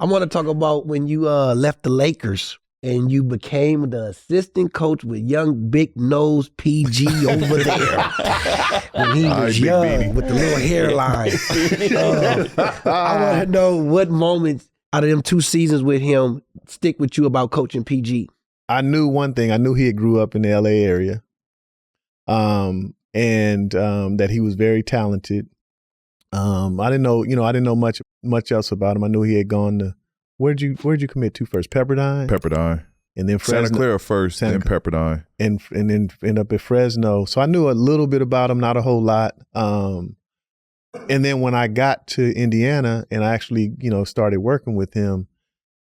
I want to talk about when you left the Lakers and you became the assistant coach with young big nose PG over there when he was young with the little hairline. I want to know what moments out of them 2 seasons with him stick with you about coaching PG. I knew one thing. I knew he had grew up in the LA area, and that he was very talented. I didn't know much else about him. I knew he had gone to where'd you commit to first? Pepperdine, and then Fresno, Santa Clara first, then Pepperdine, and then end up at Fresno. So I knew a little bit about him, not a whole lot. And then when I got to Indiana and I actually started working with him,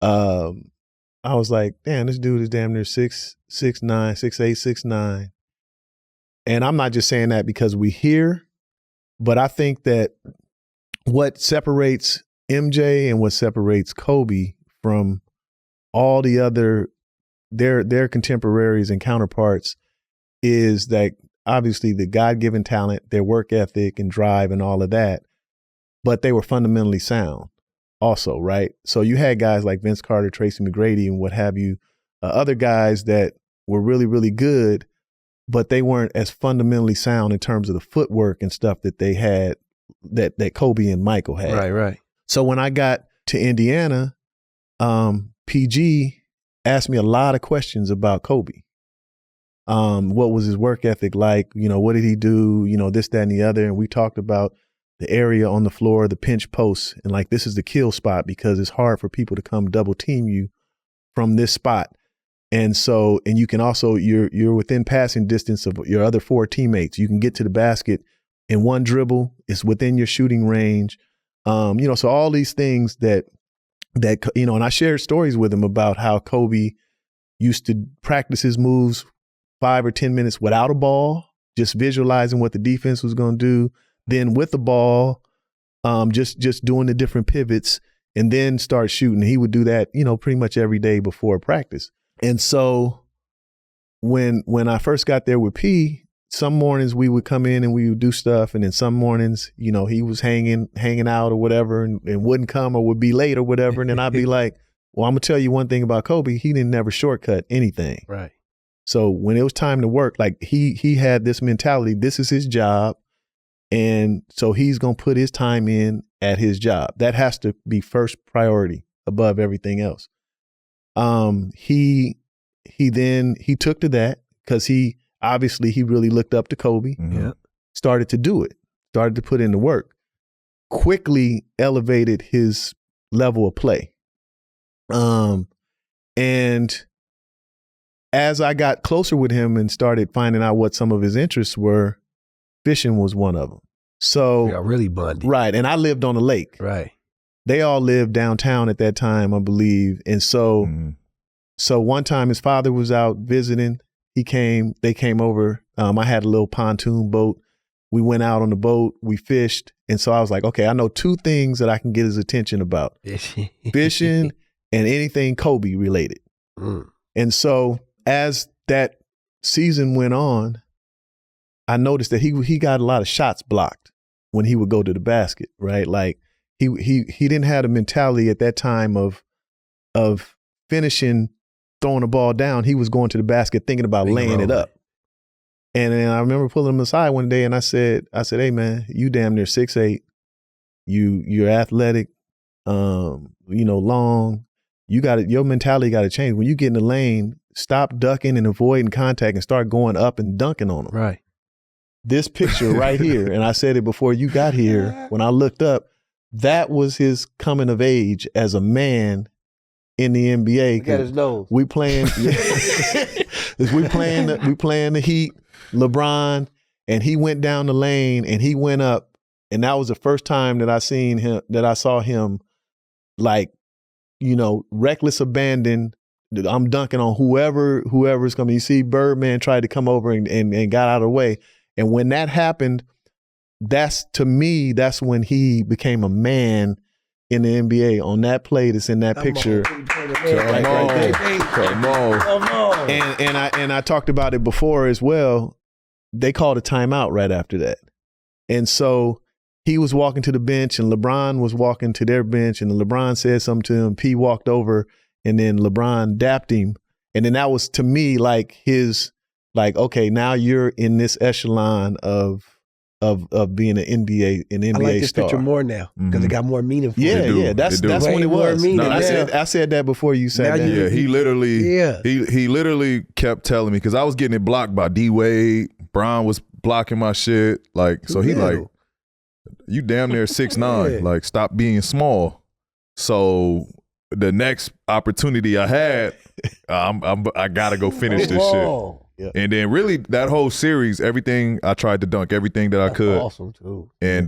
I was like, damn, this dude is damn near 6'9", 6'8", 6'9". And I'm not just saying that because we here, but I think that what separates MJ and what separates Kobe from all the other their contemporaries and counterparts is that obviously the God-given talent, their work ethic and drive and all of that, but they were fundamentally sound also, right? So you had guys like Vince Carter, Tracy McGrady and what have you, other guys that were really, really good, but they weren't as fundamentally sound in terms of the footwork and stuff that they had, that Kobe and Michael had. Right. So when I got to Indiana, PG asked me a lot of questions about Kobe. What was his work ethic like? What did he do? This, that, and the other. And we talked about the area on the floor, the pinch posts, and like, this is the kill spot because it's hard for people to come double team you from this spot. And so, and you can also, you're within passing distance of your other 4 teammates. You can get to the basket in one dribble. It's within your shooting range. So all these things that, and I shared stories with him about how Kobe used to practice his moves 5 or 10 minutes without a ball, just visualizing what the defense was going to do. Then with the ball, just doing the different pivots and then start shooting. He would do that, pretty much every day before practice. And so when I first got there with P, some mornings we would come in and we would do stuff. And then some mornings, he was hanging out or whatever and wouldn't come or would be late or whatever. And then I'd be like, well, I'm going to tell you one thing about Kobe. He didn't never shortcut anything. Right. So when it was time to work, like he had this mentality, this is his job. And so he's going to put his time in at his job. That has to be first priority above everything else. He took to that because he really looked up to Kobe. Mm-hmm. Started to do it, started to put in the work, quickly elevated his level of play. And as I got closer with him and started finding out what some of his interests were, fishing was one of them. So yeah, really bonded. Right. And I lived on the lake. Right. They all lived downtown at that time, I believe. And so, so one time his father was out visiting. They came over. I had a little pontoon boat. We went out on the boat, we fished. And so I was like, okay, I know 2 things that I can get his attention about. Fishing and anything Kobe related. And so as that season went on, I noticed that he got a lot of shots blocked when he would go to the basket, right? Like he didn't have the mentality at that time of finishing, throwing the ball down. He was going to the basket thinking about laying it up. And then I remember pulling him aside one day and I said, hey man, you damn near 6'8". You're athletic, long. Your mentality got to change. When you get in the lane, stop ducking and avoiding contact and start going up and dunking on them. Right. This picture right here, and I said it before you got here, when I looked up, that was his coming of age as a man in the NBA. Look at his nose. We playing the Heat, LeBron, and he went down the lane and he went up, and that was the first time that I saw him like, reckless abandon. I'm dunking on whoever's coming. You see Birdman tried to come over and got out of the way. And when that happened, that's when he became a man in the NBA on that play that's in that picture. Come on. And I talked about it before as well. They called a timeout right after that. And so he was walking to the bench and LeBron was walking to their bench and LeBron said something to him. P walked over and then LeBron dapped him. And then that was to me like his, like, okay, now you're in this echelon of being an NBA I like this star. picture more now because it got more meaning for Yeah, me. yeah, that's Way when it more was. meaning I said that before you said Now that. Yeah, he literally, Yeah. he literally kept telling me because I was getting it blocked by D Wade. Bron was blocking my shit. Like, so he like, you damn near 6'9". Yeah. Like, stop being small. So the next opportunity I had, I gotta go finish this shit. Yeah. And then really that whole series, everything I tried to dunk, everything that I could. Awesome too. And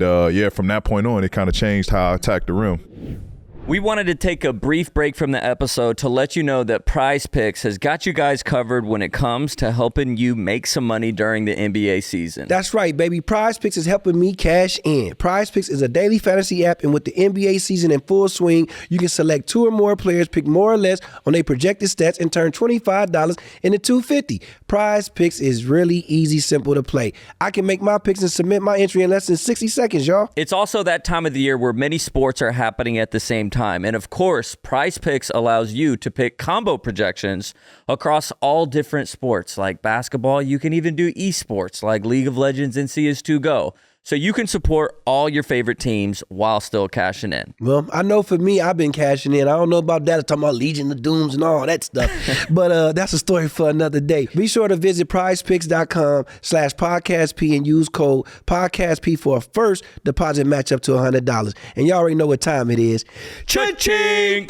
from that point on, it kind of changed how I attacked the rim. We wanted to take a brief break from the episode to let you know that Prize Picks has got you guys covered when it comes to helping you make some money during the NBA season. That's right, baby. Prize Picks is helping me cash in. Prize Picks is a daily fantasy app, and with the NBA season in full swing, you can select 2 or more players, pick more or less on their projected stats, and turn $25 into $250. Prize Picks is really easy, simple to play. I can make my picks and submit my entry in less than 60 seconds, y'all. It's also that time of the year where many sports are happening at the same time. And of course, Prize Picks allows you to pick combo projections across all different sports. Like basketball, you can even do esports like League of Legends and CS2 Go. So you can support all your favorite teams while still cashing in. Well, I know for me, I've been cashing in. I don't know about that. I'm talking about Legion of Dooms and all that stuff. But that's a story for another day. Be sure to visit prizepicks.com/podcastp and use code podcastp for a first deposit match up to $100. And y'all already know what time it is. Cha-ching!